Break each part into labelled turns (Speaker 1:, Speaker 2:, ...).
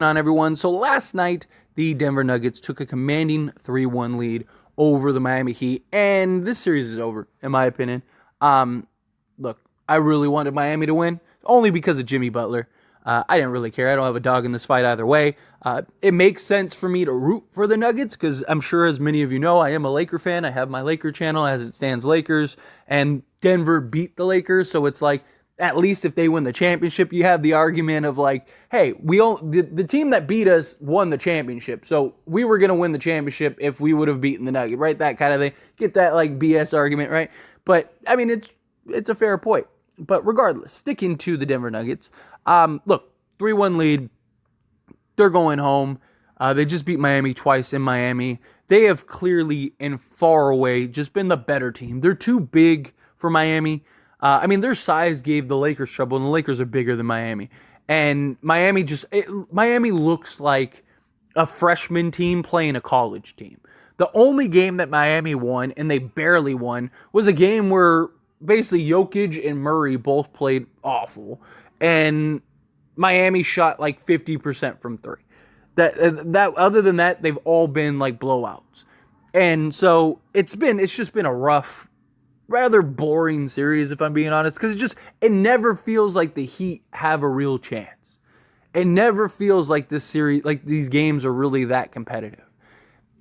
Speaker 1: On everyone. So last night, the Denver Nuggets took a commanding 3-1 lead over the Miami Heat, and this series is over, in my opinion. Look, I really wanted Miami to win, only because of Jimmy Butler. I didn't really care. I don't have a dog in this fight either way. It makes sense for me to root for the Nuggets, because I'm sure, as many of you know, I am a Laker fan. I have my Laker channel, as it stands Lakers, and Denver beat the Lakers, so it's like, at least if they win the championship, you have the argument of like, hey, the team that beat us won the championship, so we were going to win the championship if we would have beaten the Nuggets, right? That kind of thing. Get that like BS argument, right? But I mean, it's a fair point. But regardless, sticking to the Denver Nuggets, look, 3-1 lead. They're going home. They just beat Miami twice in Miami. They have clearly and far away just been the better team. They're too big for Miami. Their size gave the Lakers trouble, and the Lakers are bigger than Miami. And Miami looks like a freshman team playing a college team. The only game that Miami won, and they barely won, was a game where basically Jokic and Murray both played awful, and Miami shot like 50% from three. That other than that, they've all been like blowouts. And so it's just been a rough, rather boring series, if I'm being honest, because it never feels like the Heat have a real chance. It never feels like this series, like these games are really that competitive.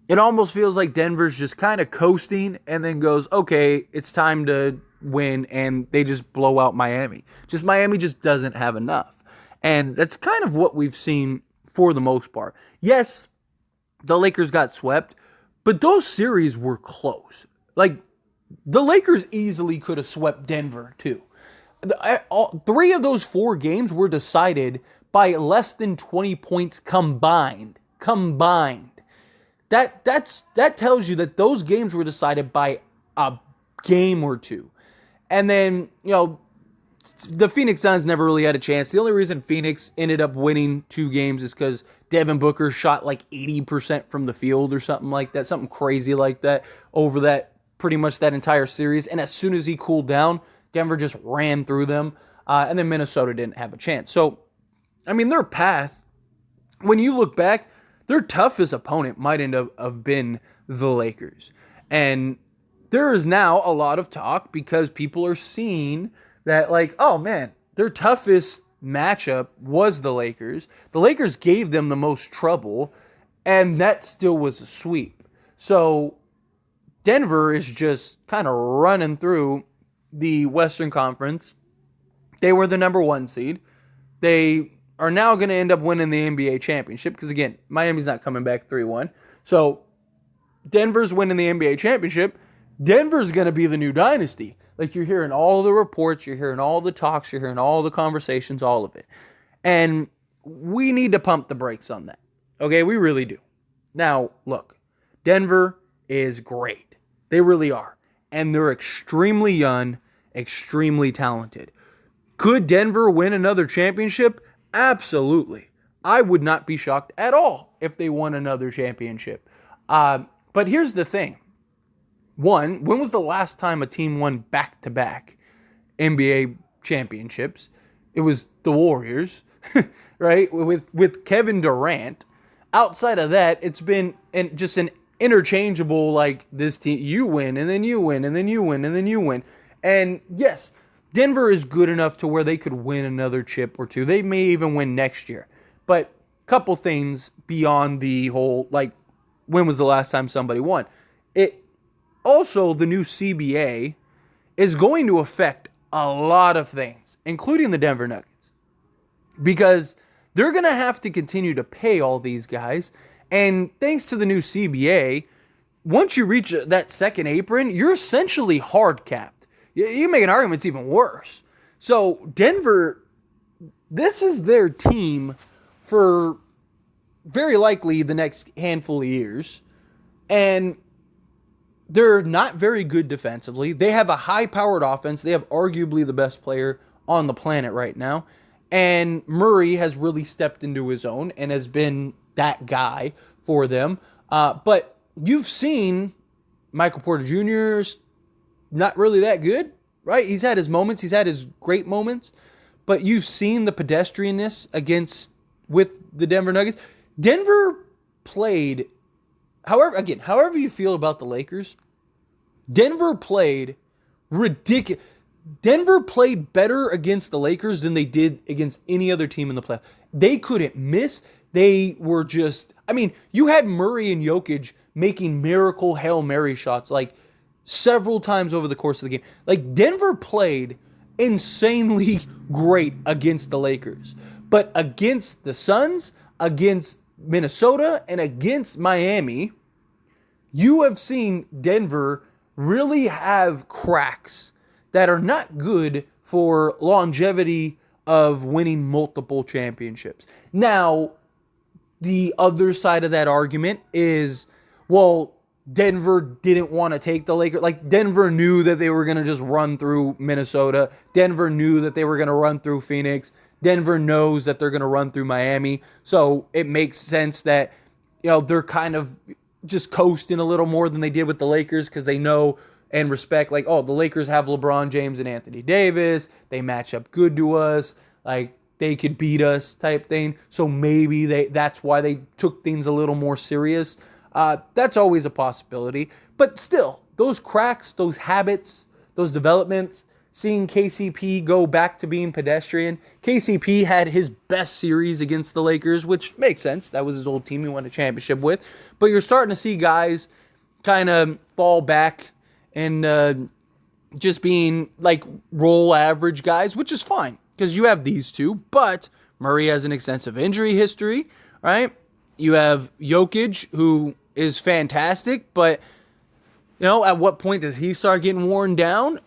Speaker 1: It almost feels like Denver's just kind of coasting and then goes, okay, it's time to win, and they just blow out Miami. Miami just doesn't have enough. And that's kind of what we've seen for the most part. Yes, the Lakers got swept, but those series were close. Like, the Lakers easily could have swept Denver, too. Three of those 4 games were decided by less than 20 points combined. That tells you that those games were decided by a game or two. And then, the Phoenix Suns never really had a chance. The only reason Phoenix ended up winning 2 games is because Devin Booker shot like 80% from the field or something like that, something crazy like that over that pretty much that entire series. And as soon as he cooled down, Denver just ran through them. And then Minnesota didn't have a chance. So, their path, when you look back, their toughest opponent might end up have been the Lakers. And there is now a lot of talk because people are seeing that, like, oh man, their toughest matchup was the Lakers. The Lakers gave them the most trouble, and that still was a sweep. So Denver is just kind of running through the Western Conference. They were the number 1 seed. They are now going to end up winning the NBA championship because, again, Miami's not coming back 3-1. So Denver's winning the NBA championship. Denver's going to be the new dynasty. Like, you're hearing all the reports, you're hearing all the talks, you're hearing all the conversations, all of it. And we need to pump the brakes on that. Okay, we really do. Now, look, Denver is great. They really are. And they're extremely young, extremely talented. Could Denver win another championship? Absolutely. I would not be shocked at all if they won another championship. But here's the thing. One, when was the last time a team won back-to-back NBA championships? It was the Warriors, right? With Kevin Durant. Outside of that, it's been just an interchangeable, like, this team, you win, and then you win, and then you win, and then you win. And yes, Denver is good enough to where they could win another chip or two. They may even win next year. But a couple things beyond the whole, like, when was the last time somebody won? Also, the new CBA is going to affect a lot of things, including the Denver Nuggets, because they're going to have to continue to pay all these guys. And thanks to the new CBA, once you reach that second apron, you're essentially hard capped. You make an argument it's even worse. So Denver, this is their team for very likely the next handful of years. And they're not very good defensively. They have a high-powered offense. They have arguably the best player on the planet right now. And Murray has really stepped into his own and has been that guy for them. But you've seen Michael Porter Jr.'s not really that good, right? He's had his moments. He's had his great moments. But you've seen the pedestrianness with the Denver Nuggets. Denver played, however you feel about the Lakers, Denver played ridiculous. Denver played better against the Lakers than they did against any other team in the playoffs. They couldn't miss. They were just, you had Murray and Jokic making miracle Hail Mary shots like several times over the course of the game. Like, Denver played insanely great against the Lakers. But against the Suns, against Minnesota, and against Miami, you have seen Denver really have cracks that are not good for longevity of winning multiple championships. Now, the other side of that argument is, well, Denver didn't want to take the Lakers. Like, Denver knew that they were going to just run through Minnesota. Denver knew that they were going to run through Phoenix. Denver knows that they're going to run through Miami. So it makes sense that, they're kind of just coasting a little more than they did with the Lakers because they know and respect, like, oh, the Lakers have LeBron James and Anthony Davis. They match up good to us. Like, they could beat us type thing. So maybe that's why they took things a little more serious. That's always a possibility. But still, those cracks, those habits, those developments, seeing KCP go back to being pedestrian. KCP had his best series against the Lakers, which makes sense. That was his old team he won a championship with. But you're starting to see guys kind of fall back and just being like role average guys, which is fine because you have these two. But Murray has an extensive injury history, right? You have Jokic, who is fantastic, but at what point does he start getting worn down?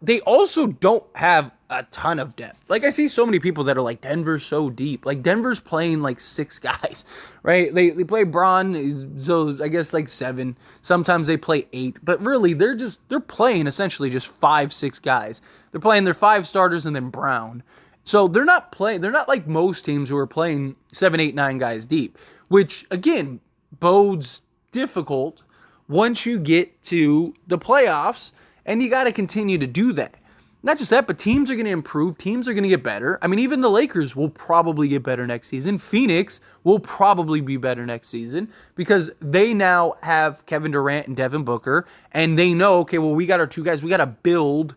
Speaker 1: They also don't have a ton of depth. Like, I see so many people that are like, Denver's so deep. Like, Denver's playing like 6 guys, right? They play Bron, so I guess like 7. Sometimes they play 8. But really, they're playing essentially just 5-6 guys. They're playing their 5 starters and then Brown. So they're not like most teams who are playing 7, 8, 9 guys deep, which again bodes difficult once you get to the playoffs, and you got to continue to do that. Not just that, but teams are going to improve. Teams are going to get better. Even the Lakers will probably get better next season. Phoenix will probably be better next season because they now have Kevin Durant and Devin Booker, and they know, okay, well, we got our 2 guys. We got to build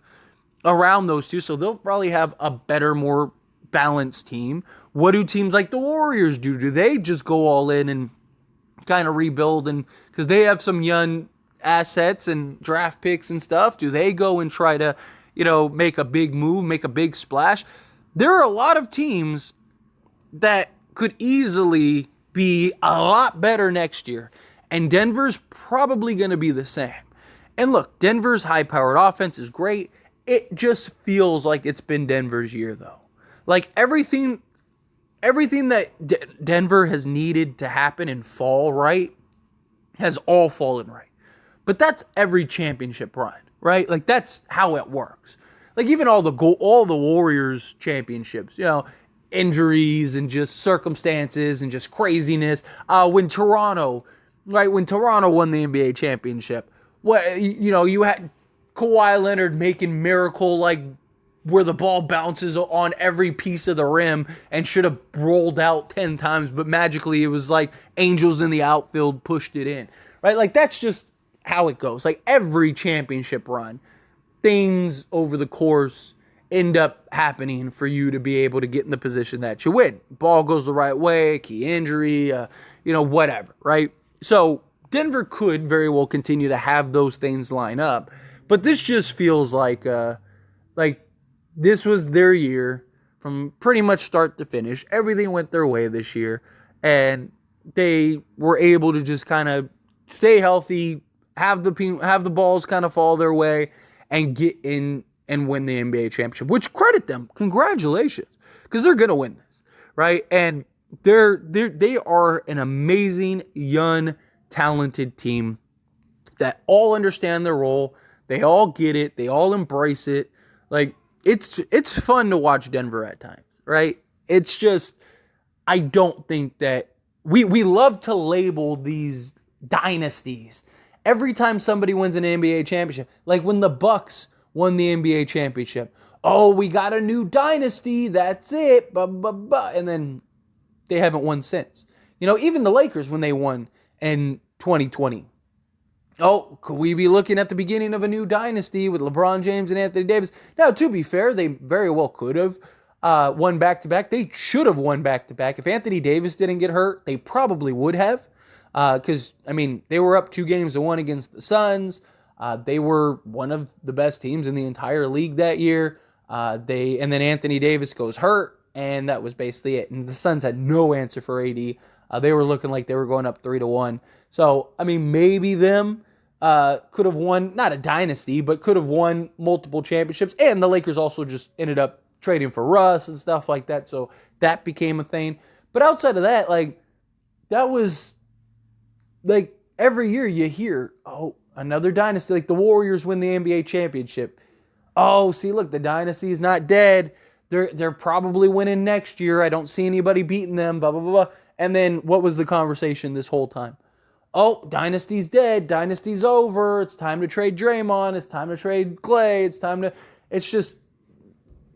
Speaker 1: around those 2, so they'll probably have a better, more balanced team. What do teams like the Warriors do? Do they just go all in and kind of rebuild, and because they have some young assets and draft picks and stuff, do they go and try to, make a big move, make a big splash? There are a lot of teams that could easily be a lot better next year, and Denver's probably going to be the same. And look, Denver's high-powered offense is great. It just feels like it's been Denver's year, though. Like, everything that Denver has needed to happen and fall right has all fallen right. But that's every championship run, right? Like, that's how it works. Like, even all the Warriors championships, injuries and just circumstances and just craziness. When Toronto won the NBA championship, you had Kawhi Leonard making miracle, like, where the ball bounces on every piece of the rim and should have rolled out 10 times, but magically it was like angels in the outfield pushed it in, right? Like, that's just how it goes. Like, every championship run, things over the course end up happening for you to be able to get in the position that you win. Ball goes the right way, key injury, whatever, right? So Denver could very well continue to have those things line up, but this just feels like this was their year from pretty much start to finish. Everything went their way this year, and they were able to just kind of stay healthy, have the balls kind of fall their way, and get in and win the NBA championship, which, credit them. Congratulations, because they're going to win this, right? And they are an amazing, young, talented team that all understand their role. They all get it. They all embrace it. Like, it's fun to watch Denver at times, right? It's just, I don't think that we love to label these dynasties. Every time somebody wins an NBA championship, like when the Bucks won the NBA championship, oh, we got a new dynasty, that's it, and then they haven't won since. Even the Lakers when they won in 2020. Oh, could we be looking at the beginning of a new dynasty with LeBron James and Anthony Davis? Now, to be fair, they very well could have won back-to-back. They should have won back-to-back. If Anthony Davis didn't get hurt, they probably would have. Because, they were up 2-1 against the Suns. They were one of the best teams in the entire league that year. And then Anthony Davis goes hurt, and that was basically it. And the Suns had no answer for AD. They were looking like they were going up 3-1. So, maybe them could have won, not a dynasty, but could have won multiple championships. And the Lakers also just ended up trading for Russ and stuff like that. So that became a thing. But outside of that, that was, every year you hear, oh, another dynasty. Like the Warriors win the NBA championship. Oh, see, look, the dynasty is not dead. They're probably winning next year. I don't see anybody beating them, blah, blah, blah, blah. And then what was the conversation this whole time? Oh, dynasty's dead. Dynasty's over. It's time to trade Draymond. It's time to trade Clay. It's just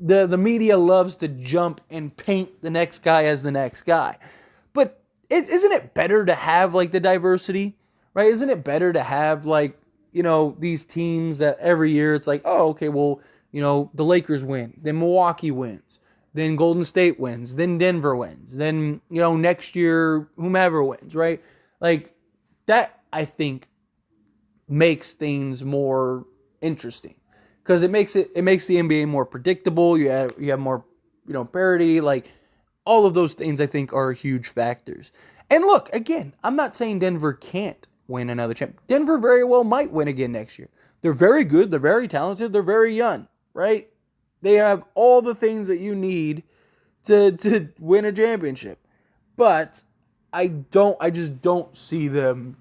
Speaker 1: the media loves to jump and paint the next guy as the next guy. But isn't it better to have the diversity, right? Isn't it better to have these teams that every year it's oh, okay, well, the Lakers win, then Milwaukee wins, then Golden State wins, then Denver wins, then, next year, whomever wins, right? That, I think, makes things more interesting because it makes the NBA more predictable. You have more, parity, all of those things I think are huge factors. And look, again, I'm not saying Denver can't win another champ. Denver very well might win again next year. They're very good. They're very talented. They're very young, right? They have all the things that you need to win a championship. But I just don't see them.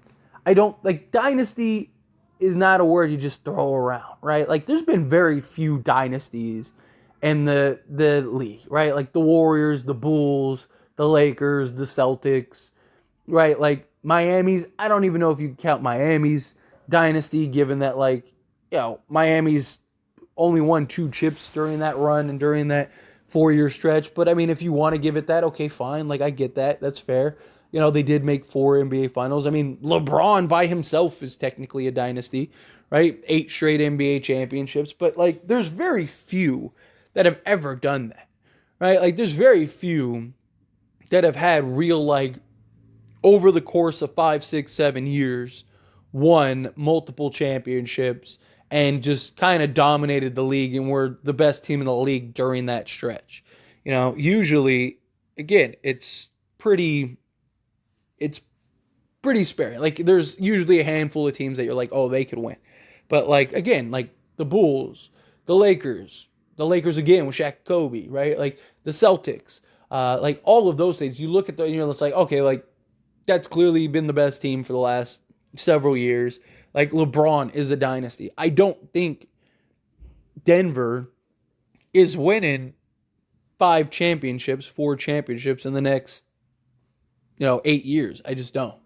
Speaker 1: Dynasty is not a word you just throw around, right? There's been very few dynasties in the league, right? The Warriors, the Bulls, the Lakers, the Celtics, right? Miami's, I don't even know if you can count Miami's dynasty, given that, Miami's only won 2 chips during that run and during that 4-year stretch. But, if you want to give it that, okay, fine. I get that. That's fair. They did make 4 NBA finals. LeBron by himself is technically a dynasty, right? 8 straight NBA championships. But, there's very few that have ever done that, right? There's very few that have had real, over the course of 5, 6, 7 years, won multiple championships and just kind of dominated the league and were the best team in the league during that stretch. Usually, again, it's pretty spare. There's usually a handful of teams that you're oh, they could win. But, again, the Bulls, the Lakers again with Shaq Kobe, right? The Celtics, all of those things. You look at and you're just okay, that's clearly been the best team for the last several years. LeBron is a dynasty. I don't think Denver is winning 4 championships in the next 8 years. I just don't.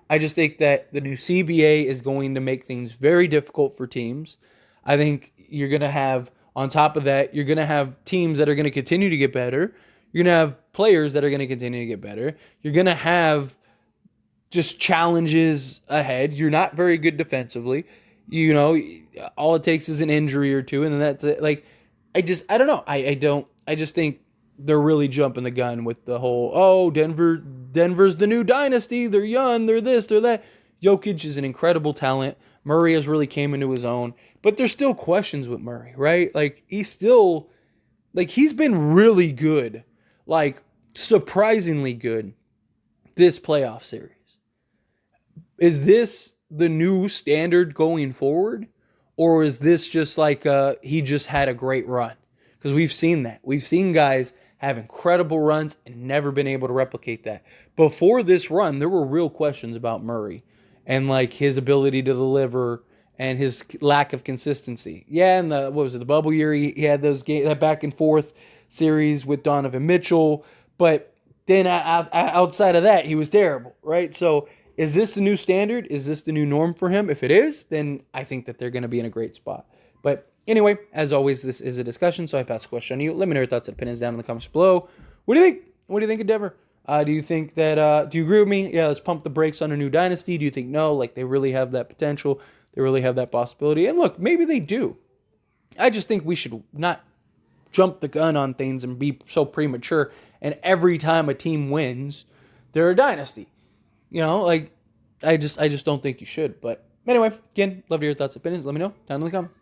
Speaker 1: I just think that the new CBA is going to make things very difficult for teams. I think you're going to have, on top of that, you're going to have teams that are going to continue to get better. You're going to have players that are going to continue to get better. You're going to have just challenges ahead. You're not very good defensively. All it takes is an injury or two, and then that's it. I don't know. I just think they're really jumping the gun with the whole, Denver's the new dynasty. They're young. They're this, they're that. Jokic is an incredible talent. Murray has really came into his own. But there's still questions with Murray, right? He's still, he's been really good. Surprisingly good this playoff series. Is this the new standard going forward? Or is this just he just had a great run? Because we've seen that. We've seen guys have incredible runs and never been able to replicate that. Before this run, there were real questions about Murray and his ability to deliver and his lack of consistency. Yeah, and the bubble year, he had that back and forth series with Donovan Mitchell, but then outside of that, he was terrible, right? So is this the new standard? Is this the new norm for him? If it is, then I think that they're going to be in a great spot. But anyway, as always, this is a discussion, so I pass the question on you. Let me know your thoughts and opinions down in the comments below. What do you think? What do you think of Denver? Do you think that, do you agree with me? Yeah, let's pump the brakes on a new Dynasty. Do you think no? Like, they really have that potential. They really have that possibility. And look, maybe they do. I just think we should not jump the gun on things and be so premature. And every time a team wins, they're a dynasty. Like I just don't think you should. But anyway, again, love to hear your thoughts, opinions. Let me know down in the comments.